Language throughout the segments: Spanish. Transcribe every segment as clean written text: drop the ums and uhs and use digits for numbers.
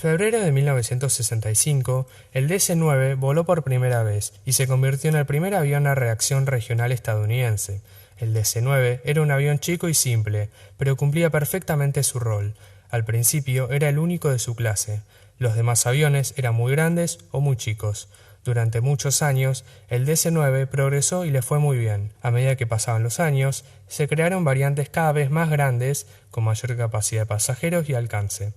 febrero de 1965, el DC-9 voló por primera vez y se convirtió en el primer avión a reacción regional estadounidense. El DC-9 era un avión chico y simple, pero cumplía perfectamente su rol. Al principio era el único de su clase. Los demás aviones eran muy grandes o muy chicos. Durante muchos años, el DC-9 progresó y le fue muy bien. A medida que pasaban los años, se crearon variantes cada vez más grandes, con mayor capacidad de pasajeros y alcance.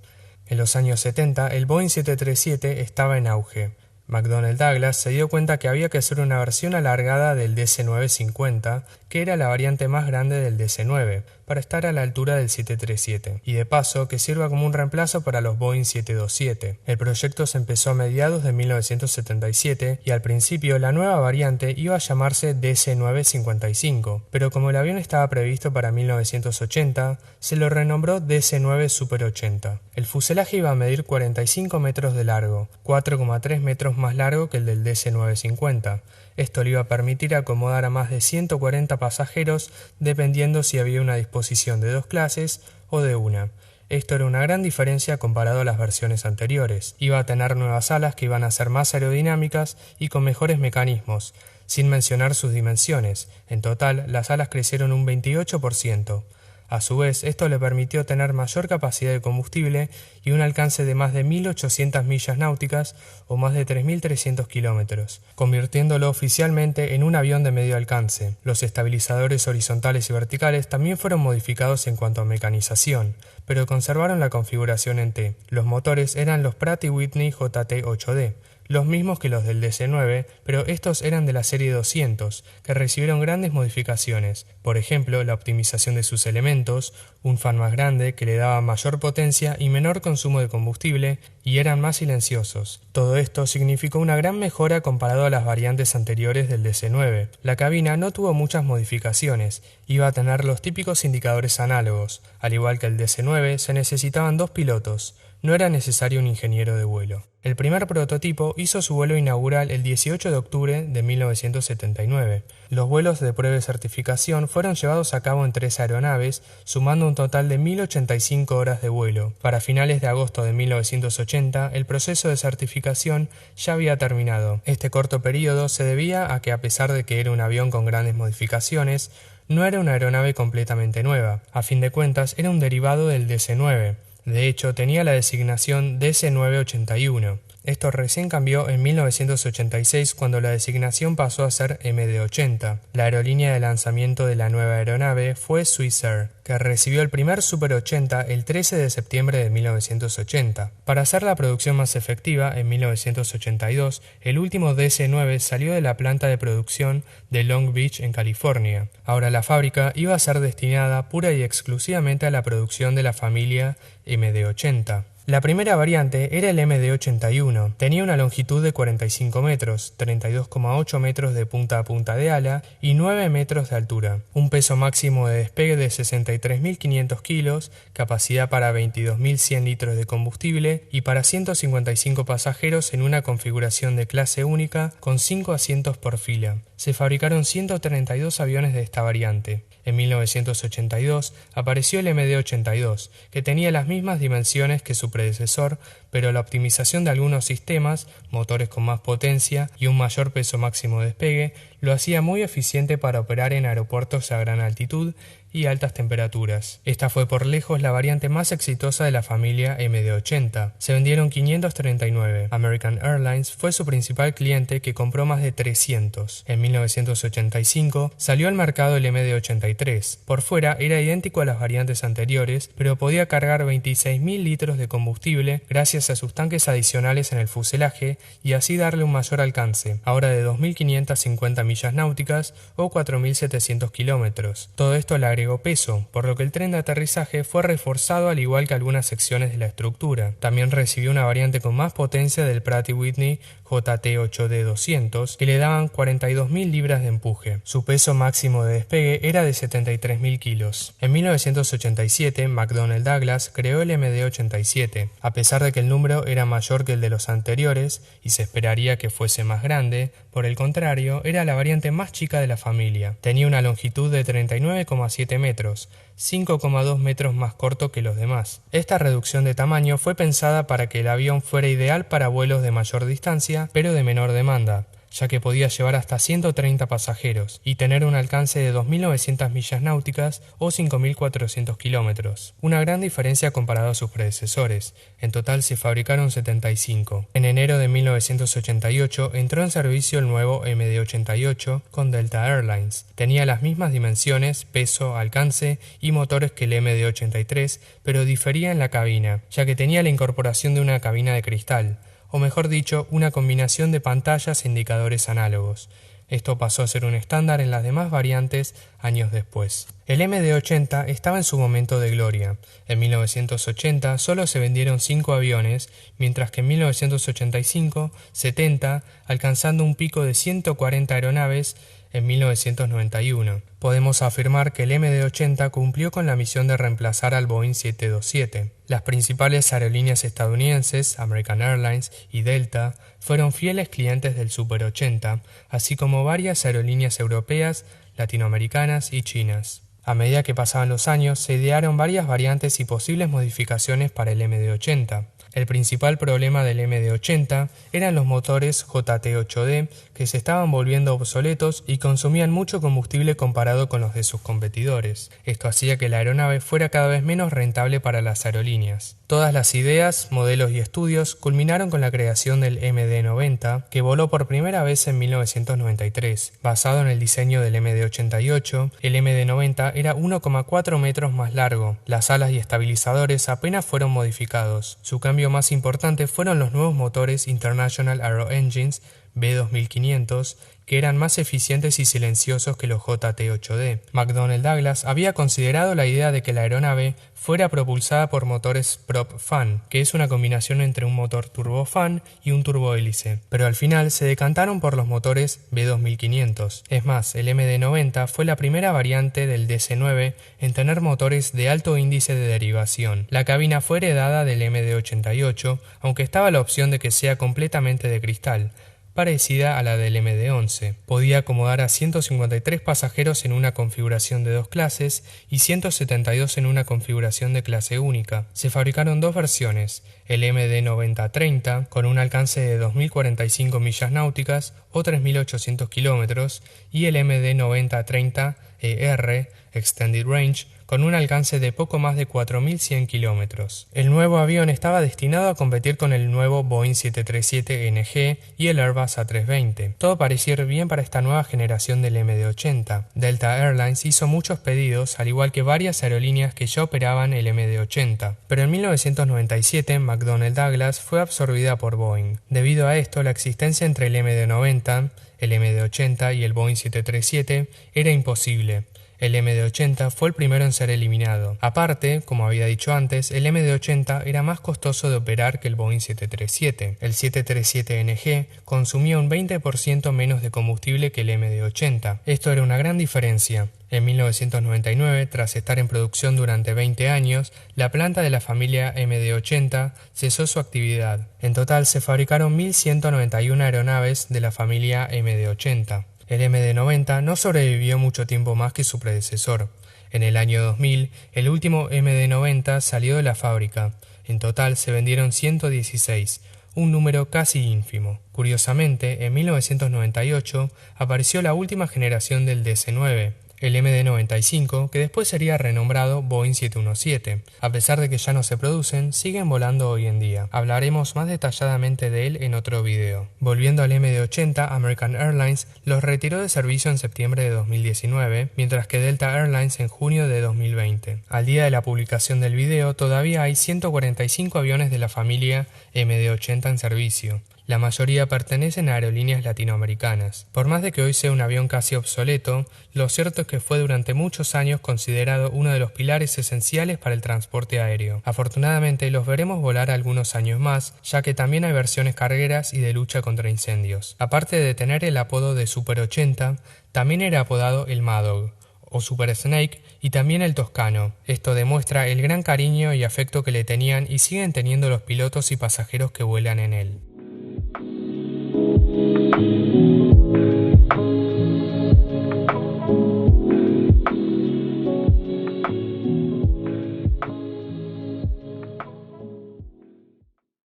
En los años 70, el Boeing 737 estaba en auge. McDonnell Douglas se dio cuenta que había que hacer una versión alargada del DC-9-50, que era la variante más grande del DC-9, para estar a la altura del 737, y de paso que sirva como un reemplazo para los Boeing 727. El proyecto se empezó a mediados de 1977 y al principio la nueva variante iba a llamarse DC-9-55, pero como el avión estaba previsto para 1980, se lo renombró DC-9 Super 80. El fuselaje iba a medir 45 metros de largo, 4,3 metros más largo que el del DC-950. Esto le iba a permitir acomodar a más de 140 pasajeros dependiendo si había una disposición de dos clases o de una. Esto era una gran diferencia comparado a las versiones anteriores. Iba a tener nuevas alas que iban a ser más aerodinámicas y con mejores mecanismos, sin mencionar sus dimensiones. En total, las alas crecieron un 28%. A su vez, esto le permitió tener mayor capacidad de combustible y un alcance de más de 1.800 millas náuticas o más de 3.300 kilómetros, convirtiéndolo oficialmente en un avión de medio alcance. Los estabilizadores horizontales y verticales también fueron modificados en cuanto a mecanización, pero conservaron la configuración en T. Los motores eran los Pratt & Whitney JT8D, los mismos que los del DC-9, pero estos eran de la serie 200, que recibieron grandes modificaciones, por ejemplo, la optimización de sus elementos, un fan más grande que le daba mayor potencia y menor consumo de combustible, y eran más silenciosos. Todo esto significó una gran mejora comparado a las variantes anteriores del DC-9. La cabina no tuvo muchas modificaciones, iba a tener los típicos indicadores análogos. Al igual que el DC-9, se necesitaban dos pilotos. No era necesario un ingeniero de vuelo. El primer prototipo hizo su vuelo inaugural el 18 de octubre de 1979. Los vuelos de prueba y certificación fueron llevados a cabo en 3 aeronaves, sumando un total de 1.085 horas de vuelo. Para finales de agosto de 1980, el proceso de certificación ya había terminado. Este corto periodo se debía a que, a pesar de que era un avión con grandes modificaciones, no era una aeronave completamente nueva. A fin de cuentas, era un derivado del DC-9. De hecho, tenía la designación DC-981. Esto recién cambió en 1986 cuando la designación pasó a ser MD-80. La aerolínea de lanzamiento de la nueva aeronave fue Swissair, que recibió el primer Super 80 el 13 de septiembre de 1980. Para hacer la producción más efectiva, en 1982, el último DC-9 salió de la planta de producción de Long Beach, en California. Ahora la fábrica iba a ser destinada pura y exclusivamente a la producción de la familia MD-80. La primera variante era el MD-81. Tenía una longitud de 45 metros, 32,8 metros de punta a punta de ala y 9 metros de altura. Un peso máximo de despegue de 63.500 kilos, capacidad para 22.100 litros de combustible y para 155 pasajeros en una configuración de clase única con 5 asientos por fila. Se fabricaron 132 aviones de esta variante. En 1982 apareció el MD-82, que tenía las mismas dimensiones que su predecesor, pero la optimización de algunos sistemas, motores con más potencia y un mayor peso máximo de despegue, lo hacía muy eficiente para operar en aeropuertos a gran altitud y altas temperaturas. Esta fue por lejos la variante más exitosa de la familia MD-80. Se vendieron 539. American Airlines fue su principal cliente, que compró más de 300. En 1985 salió al mercado el MD-83. Por fuera era idéntico a las variantes anteriores, pero podía cargar 26.000 litros de combustible gracias a sus tanques adicionales en el fuselaje y así darle un mayor alcance, ahora de 2.550 millas náuticas o 4.700 kilómetros. Todo esto le agregó peso, por lo que el tren de aterrizaje fue reforzado al igual que algunas secciones de la estructura. También recibió una variante con más potencia del Pratt & Whitney JT8D200 que le daban 42.000 libras de empuje. Su peso máximo de despegue era de 73.000 kilos. En 1987, McDonnell Douglas creó el MD-87. A pesar de que el número era mayor que el de los anteriores y se esperaría que fuese más grande, por el contrario, era la variante más chica de la familia. Tenía una longitud de 39,7 7 metros, 5,2 metros más corto que los demás. Esta reducción de tamaño fue pensada para que el avión fuera ideal para vuelos de mayor distancia, pero de menor demanda, ya que podía llevar hasta 130 pasajeros y tener un alcance de 2.900 millas náuticas o 5.400 kilómetros. Una gran diferencia comparado a sus predecesores. En total se fabricaron 75. En enero de 1988 entró en servicio el nuevo MD-88 con Delta Airlines. Tenía las mismas dimensiones, peso, alcance y motores que el MD-83, pero difería en la cabina, ya que tenía la incorporación de una cabina de cristal, o mejor dicho, una combinación de pantallas e indicadores análogos. Esto pasó a ser un estándar en las demás variantes años después. El MD-80 estaba en su momento de gloria. En 1980 solo se vendieron 5 aviones, mientras que en 1985, 70, alcanzando un pico de 140 aeronaves en 1991. Podemos afirmar que el MD-80 cumplió con la misión de reemplazar al Boeing 727. Las principales aerolíneas estadounidenses, American Airlines y Delta, fueron fieles clientes del Super 80, así como varias aerolíneas europeas, latinoamericanas y chinas. A medida que pasaban los años, se idearon varias variantes y posibles modificaciones para el MD-80. El principal problema del MD-80 eran los motores JT-8D, que se estaban volviendo obsoletos y consumían mucho combustible comparado con los de sus competidores. Esto hacía que la aeronave fuera cada vez menos rentable para las aerolíneas. Todas las ideas, modelos y estudios culminaron con la creación del MD-90, que voló por primera vez en 1993. Basado en el diseño del MD-88, el MD-90 era 1,4 metros más largo. Las alas y estabilizadores apenas fueron modificados. Su cambio más importante fueron los nuevos motores International Aero Engines B2500, que eran más eficientes y silenciosos que los JT-8D. McDonnell Douglas había considerado la idea de que la aeronave fuera propulsada por motores prop fan, que es una combinación entre un motor turbofan y un turbohélice, pero al final se decantaron por los motores B2500. Es más, el MD-90 fue la primera variante del DC-9 en tener motores de alto índice de derivación. La cabina fue heredada del MD-88, aunque estaba la opción de que sea completamente de cristal, parecida a la del MD-11. Podía acomodar a 153 pasajeros en una configuración de 2 clases y 172 en una configuración de clase única. Se fabricaron 2 versiones, el MD-90-30 con un alcance de 2.045 millas náuticas o 3.800 kilómetros y el MD-90-30ER Extended Range con un alcance de poco más de 4.100 kilómetros. El nuevo avión estaba destinado a competir con el nuevo Boeing 737NG y el Airbus A320. Todo parecía ir bien para esta nueva generación del MD-80. Delta Airlines hizo muchos pedidos, al igual que varias aerolíneas que ya operaban el MD-80. Pero en 1997 McDonnell Douglas fue absorbida por Boeing. Debido a esto, la existencia entre el MD-90, el MD-80 y el Boeing 737 era imposible. El MD-80 fue el primero en ser eliminado. Aparte, como había dicho antes, el MD-80 era más costoso de operar que el Boeing 737. El 737NG consumía un 20% menos de combustible que el MD-80. Esto era una gran diferencia. En 1999, tras estar en producción durante 20 años, la planta de la familia MD-80 cesó su actividad. En total se fabricaron 1.191 aeronaves de la familia MD-80. El MD-90 no sobrevivió mucho tiempo más que su predecesor. En el año 2000, el último MD-90 salió de la fábrica. En total se vendieron 116, un número casi ínfimo. Curiosamente, en 1998 apareció la última generación del DC-9, el MD-95, que después sería renombrado Boeing 717. A pesar de que ya no se producen, siguen volando hoy en día. Hablaremos más detalladamente de él en otro video. Volviendo al MD-80, American Airlines los retiró de servicio en septiembre de 2019, mientras que Delta Airlines en junio de 2020. Al día de la publicación del video, todavía hay 145 aviones de la familia MD-80 en servicio. La mayoría pertenecen a aerolíneas latinoamericanas. Por más de que hoy sea un avión casi obsoleto, lo cierto es que fue durante muchos años considerado uno de los pilares esenciales para el transporte aéreo. Afortunadamente los veremos volar algunos años más, ya que también hay versiones cargueras y de lucha contra incendios. Aparte de tener el apodo de Super 80, también era apodado el Mad Dog o Super Snake y también el Toscano. Esto demuestra el gran cariño y afecto que le tenían y siguen teniendo los pilotos y pasajeros que vuelan en él.